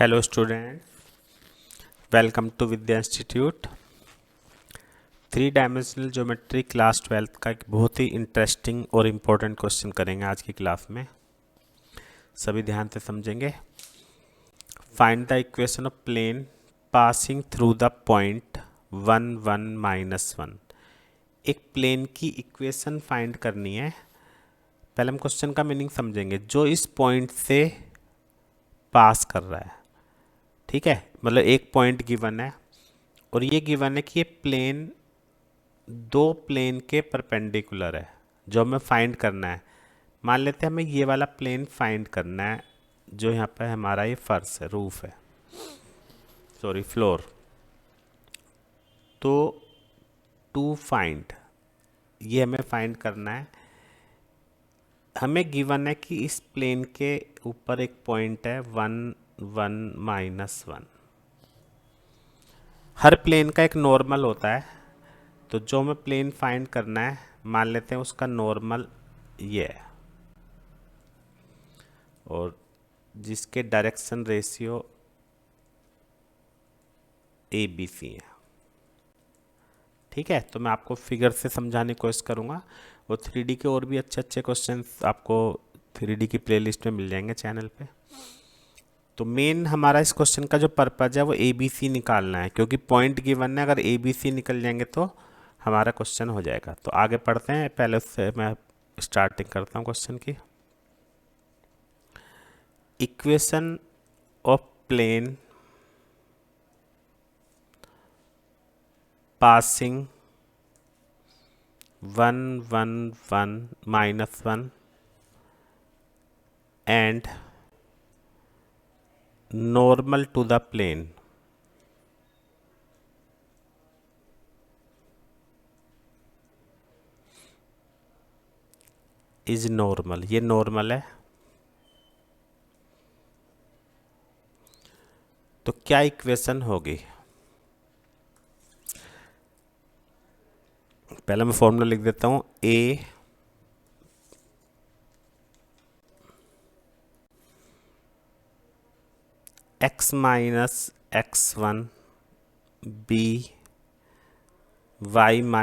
Hello student, welcome to Vidya institute. 3 dimensional geometry class 12th का एक बहुत ही इंटरेस्टिंग और इम्पोर्टेंट क्वेश्चन करेंगे आज की क्लास में। सभी ध्यान से समझेंगे। Find the equation of plane passing through the point 1 1 -1। एक प्लेन की इक्वेशन फाइंड करनी है। पहले हम क्वेश्चन का मीनिंग समझेंगे। जो इस पॉइंट से पास कर रहा है, ठीक है, मतलब एक पॉइंट गिवन है और ये गिवन है कि ये प्लेन दो प्लेन के परपेंडिकुलर है जो हमें फाइंड करना है। मान लेते हैं हमें ये वाला प्लेन फाइंड करना है जो यहाँ पे हमारा ये फर्श है, रूफ है, सॉरी फ्लोर। तो टू फाइंड, ये हमें फाइंड करना है। हमें गिवन है कि इस प्लेन के ऊपर एक पॉइंट है 1 1 -1। हर प्लेन का एक नॉर्मल होता है, तो जो हमें प्लेन फाइंड करना है मान लेते हैं उसका नॉर्मल ये है और जिसके डायरेक्शन रेशियो ABC है। ठीक है, तो मैं आपको फिगर से समझाने की कोशिश करूँगा और 3D के और भी अच्छे अच्छे क्वेश्चंस आपको 3D की प्लेलिस्ट में मिल जाएंगे चैनल पे। तो मेन हमारा इस क्वेश्चन का जो पर्पज है वो ABC निकालना है, क्योंकि पॉइंट गिवन है, अगर ABC निकल जाएंगे तो हमारा क्वेश्चन हो जाएगा। तो आगे पढ़ते हैं। पहले उससे मैं स्टार्टिंग करता हूँ क्वेश्चन की। Equation of plane passing 1 1 1 -1 and normal to the plane is normal। ये नॉर्मल है। तो क्या इक्वेशन होगी? पहले मैं फॉर्मूला लिख देता हूँ। A x - x1 B y -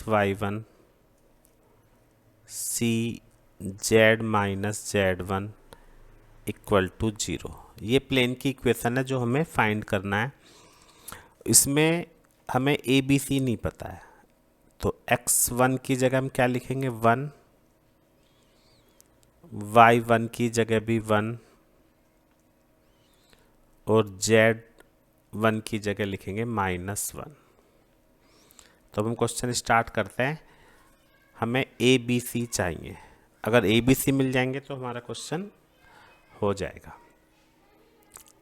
y1 C z - z1 equal to 0। ये प्लेन की इक्वेशन है जो हमें फाइंड करना है। इसमें हमें ABC नहीं पता है, तो x1 की जगह हम क्या लिखेंगे 1, y1 की जगह भी 1 और z1 की जगह लिखेंगे -1। तो अब हम क्वेश्चन स्टार्ट करते हैं। हमें ABC चाहिए। अगर ABC मिल जाएंगे तो हमारा क्वेश्चन हो जाएगा।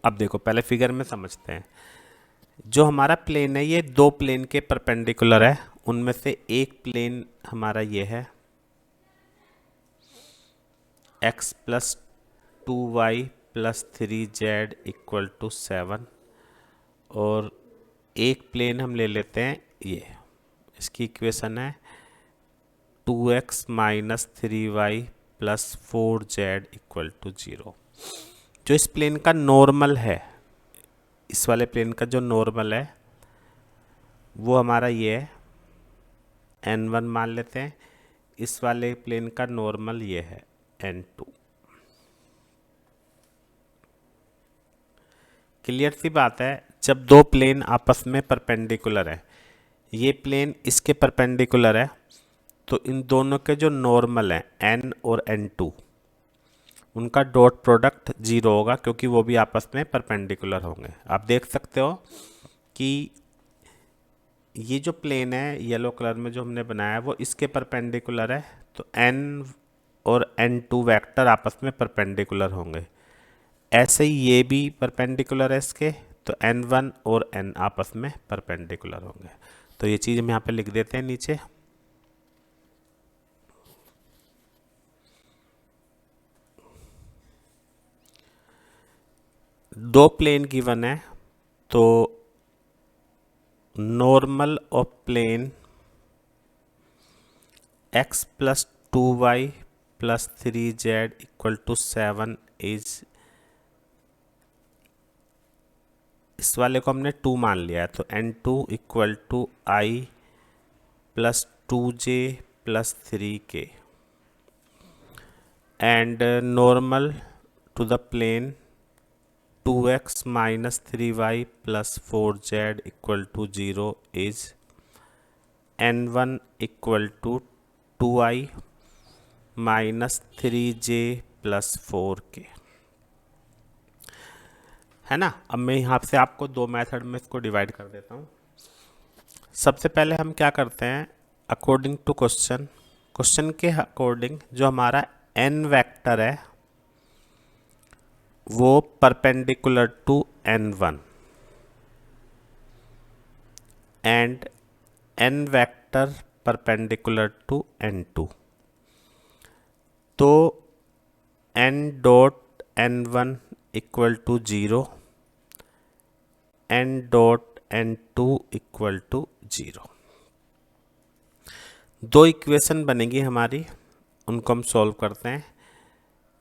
अब देखो, पहले फिगर में समझते हैं। जो हमारा प्लेन है ये दो प्लेन के परपेंडिकुलर है। उनमें से एक प्लेन हमारा ये है x + 2y + 3z equal to 7 और एक प्लेन हम ले लेते हैं ये। इसकी इक्वेशन है 2x - 3y + 4z equal to 0। जो इस प्लेन का नॉर्मल है, इस वाले प्लेन का जो नॉर्मल है वो हमारा ये है, n1 मान लेते हैं। इस वाले प्लेन का नॉर्मल ये है n2। क्लियर सी बात है। जब दो प्लेन आपस में परपेंडिकुलर है, ये प्लेन इसके परपेंडिकुलर है, तो इन दोनों के जो नॉर्मल है n और n2 उनका डॉट प्रोडक्ट 0 होगा, क्योंकि वो भी आपस में परपेंडिकुलर होंगे। आप देख सकते हो कि ये जो प्लेन है येलो कलर में जो हमने बनाया है वो इसके परपेंडिकुलर है, तो n और n2 वेक्टर आपस में परपेंडिकुलर होंगे। ऐसे ही ये भी परपेंडिकुलर है इसके, तो n1 और n आपस में परपेंडिकुलर होंगे। तो ये चीज़ हम यहाँ पे लिख देते हैं नीचे। दो प्लेन गिवन है, तो normal of plane x + 2y + 3z equal to 7 is इस वाले को हमने 2 मान लिया है, तो n2 equal to I plus 2j plus 3k and normal to the plane 2x minus 3y plus 4z equal to 0 is n1 equal to 2i minus 3j plus 4k, है ना। अब मैं यहाँ से आपको दो मेथड में इसको डिवाइड कर देता हूँ। सबसे पहले हम क्या करते हैं, अकॉर्डिंग टू क्वेश्चन के अकॉर्डिंग जो हमारा n वेक्टर है वो perpendicular to n1 and n vector perpendicular to n2, तो n dot n1 equal to 0, n dot n2 equal to 0। दो इक्वेशन बनेगी हमारी, उनको हम सॉल्व करते हैं।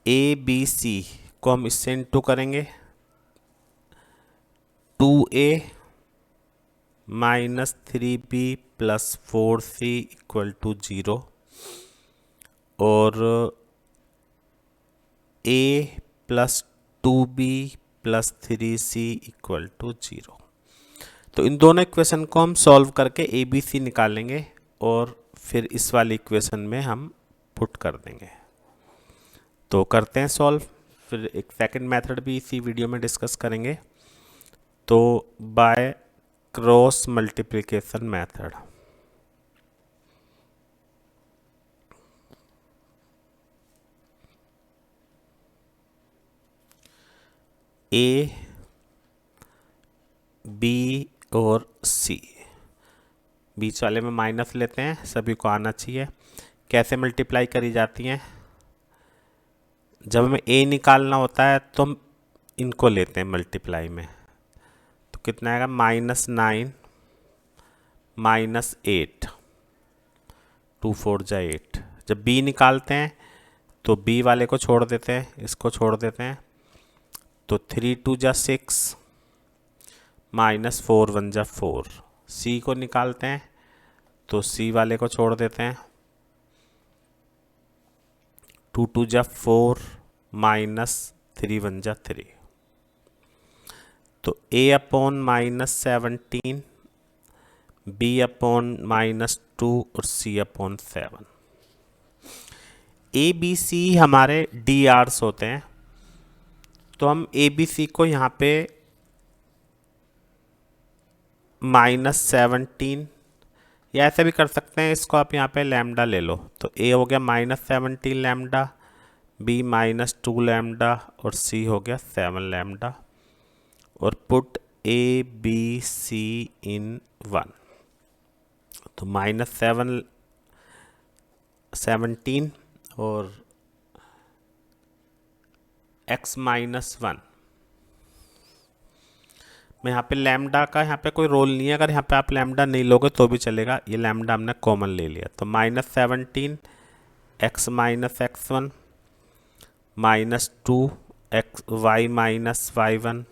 ए बी सी को हम इससे इंटू करेंगे, 2a minus 3b plus 4c equal to 0 और a plus 2b plus 3c equal to 0। तो इन दोनों इक्वेशन को हम सॉल्व करके ए बी सी निकालेंगे और फिर इस वाली इक्वेशन में हम पुट कर देंगे। तो करते हैं सॉल्व, फिर एक सेकंड मेथड भी इसी वीडियो में डिस्कस करेंगे। तो by cross multiplication method, A B और सी, बीच वाले में माइनस लेते हैं, सभी को आना चाहिए। कैसे मल्टीप्लाई करी जाती हैं, जब हमें ए निकालना होता है तो हम इनको लेते हैं मल्टीप्लाई में, तो कितना आएगा -9 -8, 2 4 जा 8। जब बी निकालते हैं तो बी वाले को छोड़ देते हैं, इसको छोड़ देते हैं, तो 3 2 जा 6 -4 1 जा 4। सी को निकालते हैं तो सी वाले को छोड़ देते हैं, 2 2 जा 4 -3 1 जा 3। तो a अपॉन -17, b अपॉन -2 और c upon 7। A B C हमारे डी आर्स होते हैं, तो हम ए बी सी को यहाँ पे -17 या ऐसे भी कर सकते हैं, इसको आप यहाँ पे लैम्डा ले लो, तो ए हो गया -17 लैम्डा, बी -2 लैम्डा और सी हो गया 7 लैम्डा, और पुट ए बी सी इन 1। तो -17 और x -1, मैं यहाँ पे लैम्डा का यहाँ पे कोई रोल नहीं है, अगर यहाँ पे आप लैम्डा नहीं लोगे तो भी चलेगा, ये लैम्डा हमने कॉमन ले लिया। तो -17 x -x1 -2 x y -y1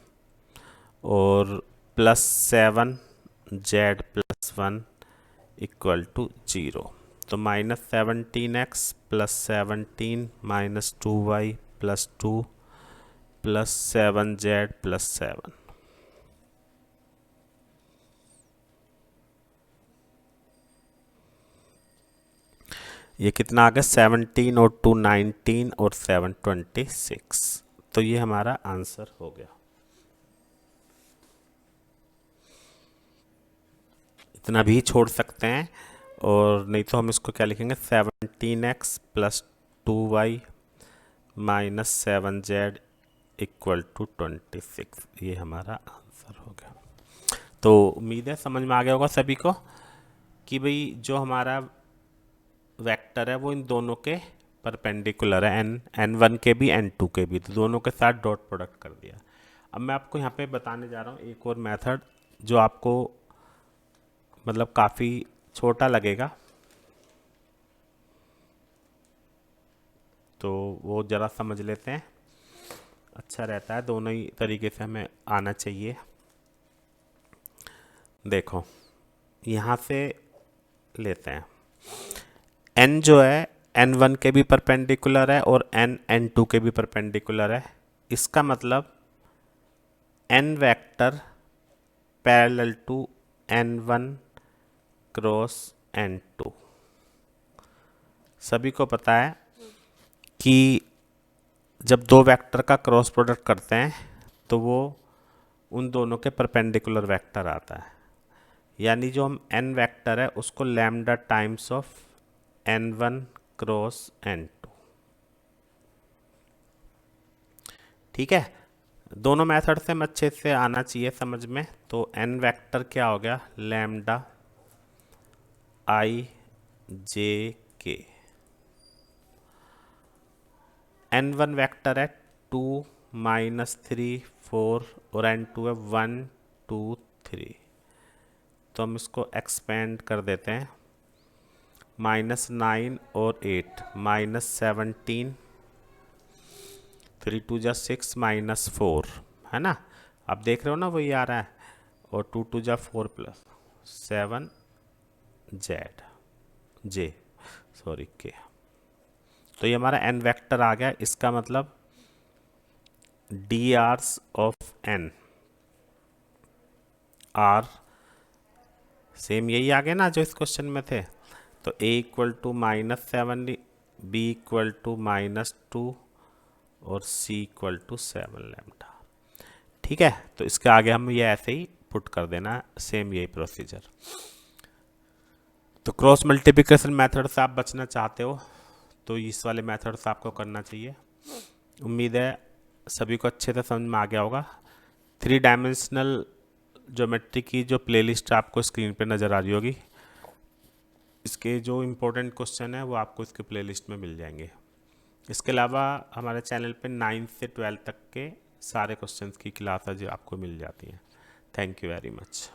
और +7 z +1 इक्वल टू 0। तो -17x +17 -2y +2 +7z +7। ये कितना आ गया 17 और 2 19 और 7 26। तो ये हमारा आंसर हो गया। इतना भी छोड़ सकते हैं, और नहीं तो हम इसको क्या लिखेंगे 17x + 2y -7z equal to 26। ये हमारा आंसर हो गया। तो उम्मीद है समझ में आ गया होगा सभी को कि भाई जो हमारा वेक्टर है वो इन दोनों के परपेंडिकुलर है, n1 के भी n2 के भी, तो दोनों के साथ डॉट प्रोडक्ट कर दिया। अब मैं आपको यहाँ पे बताने जा रहा हूँ एक और मेथड जो आपको मतलब काफ़ी छोटा लगेगा, तो वो ज़रा समझ लेते हैं, अच्छा रहता है, दोनों ही तरीके से हमें आना चाहिए। देखो यहाँ से लेते हैं, n जो है n1 के भी परपेंडिकुलर है और n2 के भी परपेंडिकुलर है। इसका मतलब n vector parallel to n1 cross n2। सभी को पता है कि जब दो वेक्टर का क्रॉस प्रोडक्ट करते हैं तो वो उन दोनों के परपेंडिकुलर वेक्टर आता है, यानी जो हम n वेक्टर है उसको lambda times of n1 cross n2। ठीक है, दोनों मेथड से हम अच्छे से आना चाहिए समझ में। तो n वेक्टर क्या हो गया, lambda i j k। n1 vector है 2 -3 4 और n2 है 1 2 3। तो हम इसको एक्सपेंड कर देते हैं, -9 और 8 -17, 3 2 जा 6 -4 है ना। आप देख रहे हो ना वही आ रहा है, और 2 2 जा 4 प्लस 7 जेड जे सॉरी के। तो ये हमारा n वेक्टर आ गया। इसका मतलब D Rs of n are same यही आ गए ना जो इस क्वेश्चन में थे। तो a equal to -7, b equal to -2 और c इक्वल टू 7 लैम्डा। ठीक है, तो इसके आगे हम ये ऐसे ही पुट कर देना, सेम यही प्रोसीजर। तो क्रॉस मल्टीप्लिकेशन मेथड से आप बचना चाहते हो तो इस वाले मेथड से आपको करना चाहिए। उम्मीद है सभी को अच्छे से समझ में आ गया होगा। 3 डायमेंशनल ज्योमेट्री की जो प्लेलिस्ट आपको स्क्रीन पे नज़र आ रही होगी, इसके जो इम्पोर्टेंट क्वेश्चन है वो आपको इसके प्लेलिस्ट में मिल जाएंगे। इसके अलावा हमारे चैनल पे 9 से 12 तक के सारे क्वेश्चंस की क्लास जो आपको मिल जाती हैं। Thank you very much.